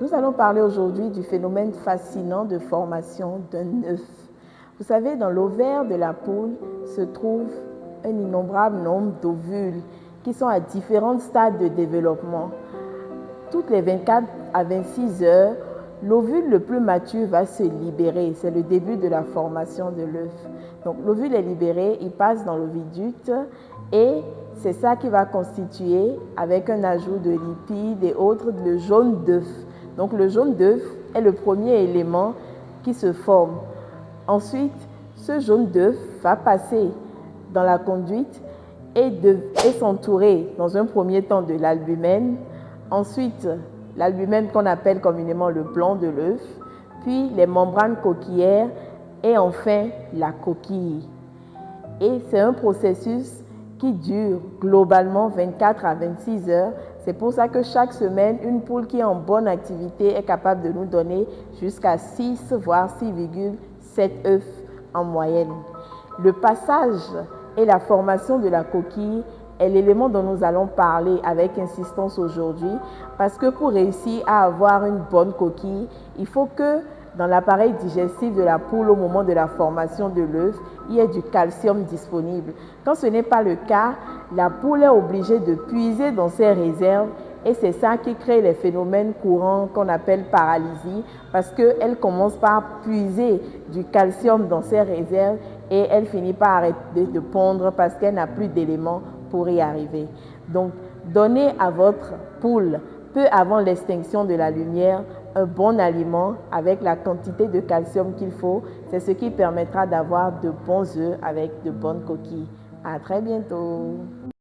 Nous allons parler aujourd'hui du phénomène fascinant de formation d'un œuf. Vous savez, dans l'ovaire de la poule se trouve un innombrable nombre d'ovules qui sont à différents stades de développement. Toutes les 24 à 26 heures, l'ovule le plus mature va se libérer. C'est le début de la formation de l'œuf. Donc l'ovule est libéré, il passe dans l'oviducte et c'est ça qui va constituer, avec un ajout de lipides et autres, le jaune d'œuf. Donc le jaune d'œuf est le premier élément qui se forme. Ensuite, ce jaune d'œuf va passer dans la conduite et s'entourer dans un premier temps de l'albumène. Ensuite, l'albumène qu'on appelle communément le blanc de l'œuf, puis les membranes coquillaires et enfin la coquille. Et c'est un processus qui dure globalement 24 à 26 heures. C'est pour ça que chaque semaine, une poule qui est en bonne activité est capable de nous donner jusqu'à 6 voire 6,7 œufs en moyenne. Le passage et la formation de la coquille est l'élément dont nous allons parler avec insistance aujourd'hui, parce que pour réussir à avoir une bonne coquille, il faut que dans l'appareil digestif de la poule au moment de la formation de l'œuf, il y ait du calcium disponible. Quand ce n'est pas le cas, la poule est obligée de puiser dans ses réserves et c'est ça qui crée les phénomènes courants qu'on appelle paralysie, parce qu'elle commence par puiser du calcium dans ses réserves et elle finit par arrêter de pondre parce qu'elle n'a plus d'éléments pour y arriver. Donc, donnez à votre poule, peu avant l'extinction de la lumière, un bon aliment avec la quantité de calcium qu'il faut. C'est ce qui permettra d'avoir de bons œufs avec de bonnes coquilles. À très bientôt.